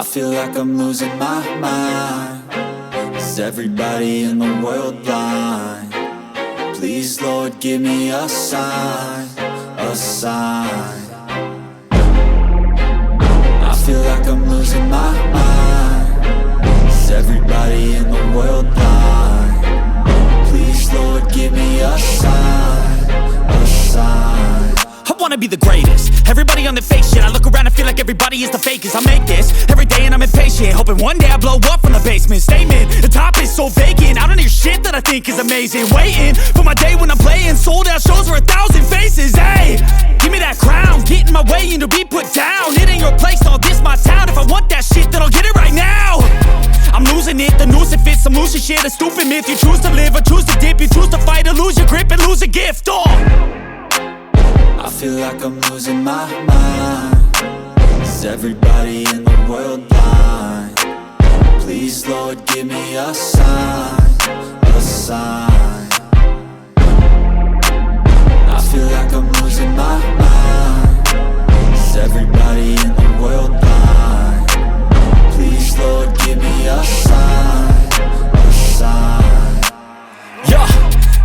I feel like I'm losing my mind. Is everybody in the world blind? Please, Lord, give me a sign, a sign. I feel like I'm losing my mind. Is everybody in the world blind? Please, Lord, give me a sign, a sign. I wanna be the greatest. Everybody on the fake shit. I look around and feel like everybody is the fakest. I make this every day and I'm impatient, hoping one day I blow up from the basement. Statement, the top is so vacant. I don't hear shit that I think is amazing. Waiting for my day when I'm playing sold out shows for 1,000 faces. Hey, give me that crown, get in my way and to be put down. It ain't your place, all this my town. If I want that shit, then I'll get it right now. I'm losing it, the noose it fits. I'm losing shit, a stupid myth. You choose to live or choose to dip. You choose to fight or lose your grip and lose a gift. I feel like I'm losing my mind. Is everybody in the world blind? Please, Lord, give me a sign, a sign. I feel like I'm losing my mind. Is everybody in the world blind? Please, Lord, give me a sign, a sign. Yeah.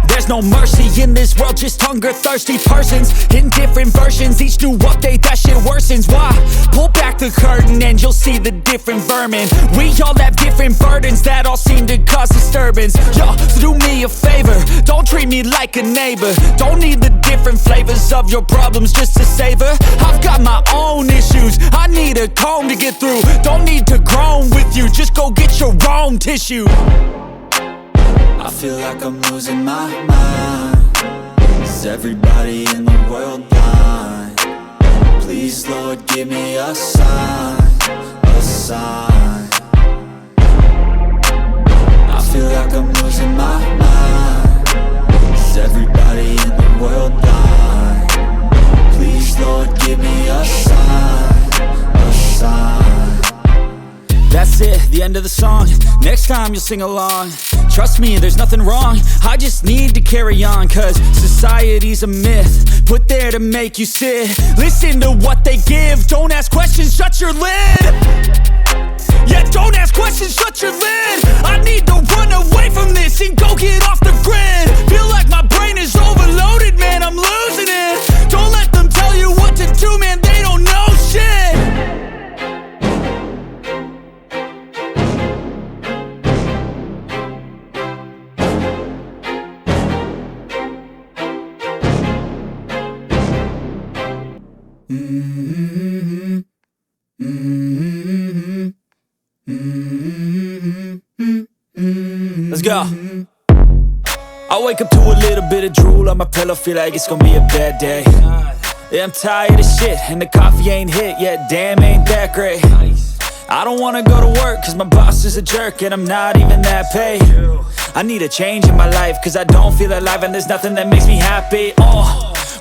There's no mercy in this world, just hunger-thirsty persons in different versions. Each new update, that shit worsens. Why? Pull back the curtain and you'll see the different vermin. We all have different burdens that all seem to cause disturbance. Yo, so do me a favor, don't treat me like a neighbor. Don't need the different flavors of your problems just to savor. I've got my own issues, I need a comb to get through. Don't need to groan with you, just go get your own tissue. I feel like I'm losing my mind. Is everybody in the world blind? Please, Lord, give me a sign, a sign. I feel like I'm losing my mind. Is everybody in the world blind? Please, Lord, give me a sign, a sign. That's it, the end of the song. Next time you'll sing along. Trust me, there's nothing wrong. I just need to carry on, cause society's a myth put there to make you sit. Listen to what they give. Don't ask questions, shut your lid. Yeah, don't ask questions, shut your lid. I need to run away from this and go get off the grid. Feel like my brain is overloaded, man, I'm losing it. Don't let them tell you what to do, man, they don't know shit. Let's go. I wake up to a little bit of drool on my pillow, feel like it's gonna be a bad day. Yeah, I'm tired of shit, and the coffee ain't hit yet, damn, ain't that great. I don't wanna go to work, cause my boss is a jerk, and I'm not even that paid. I need a change in my life, cause I don't feel alive, and there's nothing that makes me happy.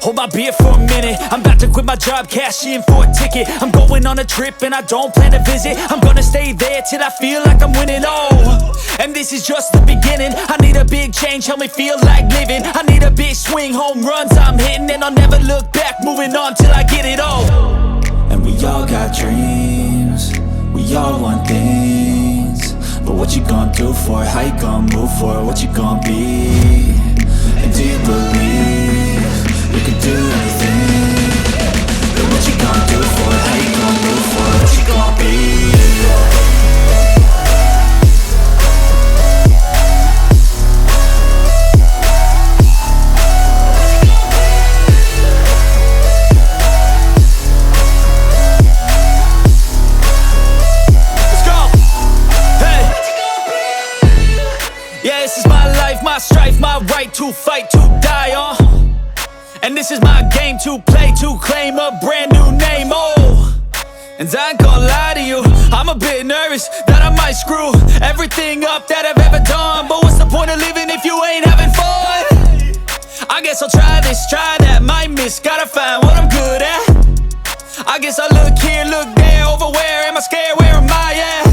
Hold my beer for a minute, I'm about to quit my job, cash in for a ticket. I'm going on a trip and I don't plan to visit. I'm gonna stay there till I feel like I'm winning, and this is just the beginning. I need a big change, help me feel like living. I need a big swing, home runs I'm hitting, and I'll never look back, moving on till I get it all. And we all got dreams, we all want things, but what you gonna do for it? How you gonna move for it? What you gonna be? And do you believe you can do anything? But what you gonna do for it? How you gonna move for it? What you gonna be? My strife, my right to fight, to die on. And this is my game to play, to claim a brand new name, And I ain't gonna lie to you, I'm a bit nervous that I might screw everything up that I've ever done. But what's the point of living if you ain't having fun? I guess I'll try this, try that, might miss, gotta find what I'm good at. I guess I look here, look there, over where am I scared, where am I at?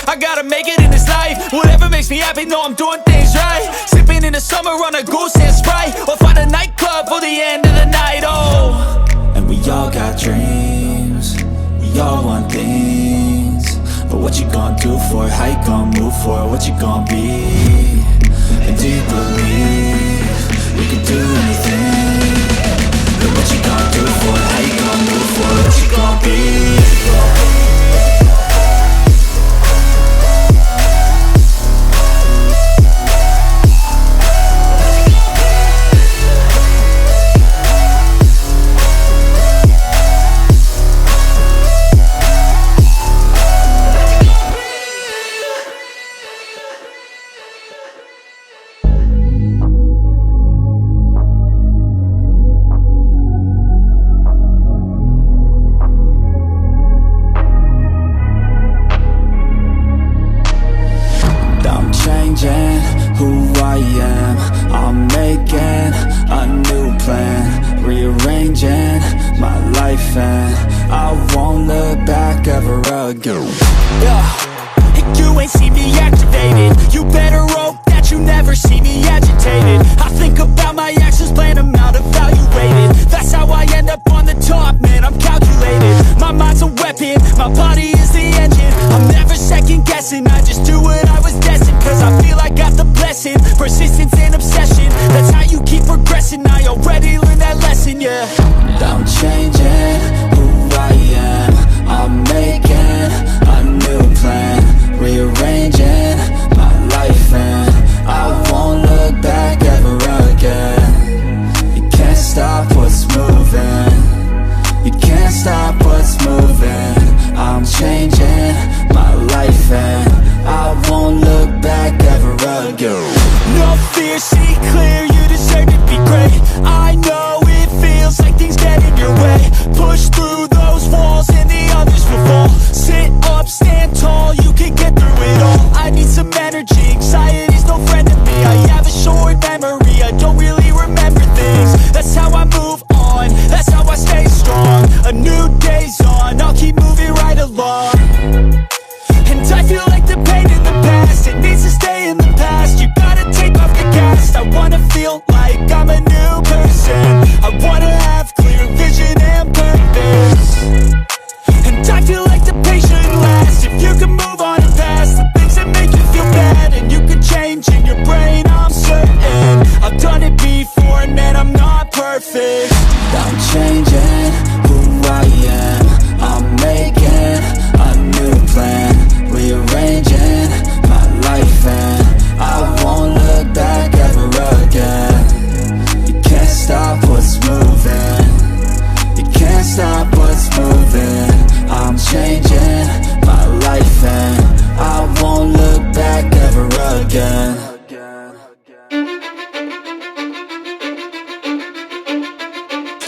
I gotta make it in this life, whatever makes me happy, know I'm doing things right. Sipping in the summer on a goose and Sprite, or find a nightclub for the end of the night, And we all got dreams, we all want things, But what you gonna do for it? How you gonna move for it? What you gonna be? And do you believe you can do anything? But what you gonna do for it? How you gonna move for it? What you gonna be? Who I am, I'm making a new plan, rearranging my life, and I won't look back ever again. Yeah, you ain't see me activated. You better hope that you never see me agitated. I think about my actions, plan them out, evaluated. That's how I end up on the top, man, I'm calculated. My mind's a weapon, my body is the engine. I'm never second guessing, I just do what I was destined. Cause I feel I got the blessing, persistence and obsession. That's how you keep progressing, I already learned that lesson, yeah. I'm changing who I am, I'm making a new plan, rearranging my life, and I won't look back ever again. You can't stop what's moving, you can't stop what's moving. I'm changing my life, and I won't look back ever again. No fear, see clear, you deserve to be great. I know it feels like things get in your way. Push through those walls and the others will fall. Sit up, stand tall, you can get through it all. I need some energy, anxiety's no friend to me. I have a short memory, I don't really remember things. That's how I move on, that's how I stay strong. A new day's on, I'll keep moving right along. And I feel like the pain in the past, it needs to stay in the past. You gotta take off the cast. I wanna feel like I'm a new person. I wanna have clear vision and purpose. And I feel like the pain shouldn't last. If you can move on and past the things that make you feel bad, and you can change in your brain, I'm certain. I've done it before, and man, I'm not perfect. I'm changing who I am, I'm making a new plan, rearranging my life, and I won't look back ever again. You can't stop what's moving, you can't stop what's moving. I'm changing my life, and I won't look back ever again.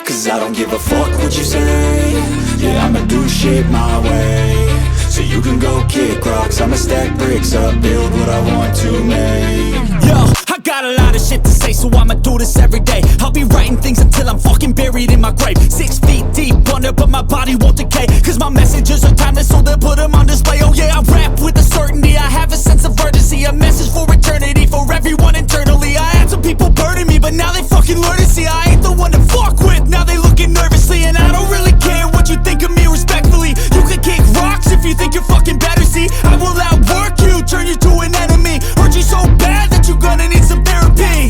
Cause I don't give a fuck what you say. Yeah, I'ma do shit my way. So you can go kick rocks, I'ma stack bricks up, build what I want to make. Yo, I got a lot of shit to say, so I'ma do this every day. I'll be writing things until I'm fucking buried in my grave. 6 feet deep under, but my body won't decay. Cause my messages are timeless, so they'll put them on display. Oh yeah, I rap with a certainty, I have a sense of urgency. A message for eternity, for everyone internally. I had some people burning me, but now they fucking learn to see I ain't the one to fuck with. Now they looking nervously, and I don't really care what you think of me respectfully. You can kick rocks if you think you're fucking better, see. I will outwork you, turn you to an enemy. Hurt you so bad that you're gonna need some therapy.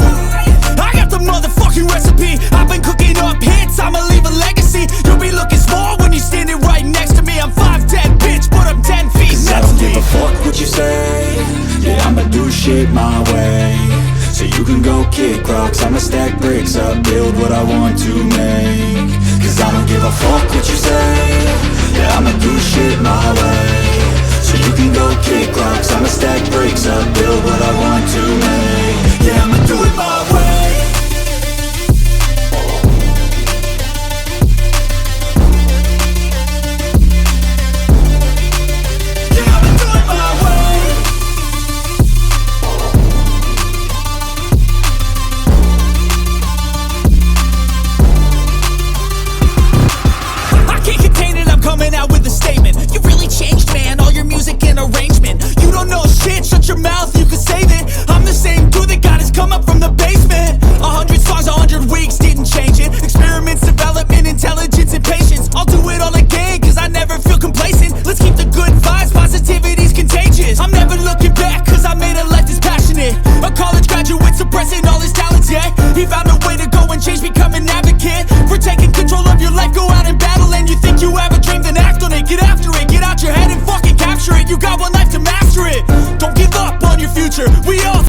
I got the motherfucking recipe, I've been cooking up hits, I'ma leave a legacy. You'll be looking small when you're standing right next to me. I'm 5'10", bitch, but I'm 10 feet Cause I don't give a fuck what you say. Yeah, I'ma do shit my way. So you can go kick rocks, I'ma stack bricks up, build what I want to make. Cause I don't give a fuck what you say. Yeah, I'ma do shit my way. So you can go kick rocks, I'ma stack bricks up, build what I want to make. Yeah, I'ma do it my way. Coming out with kid. For taking control of your life, go out and battle. And you think you have a dream, then act on it. Get after it,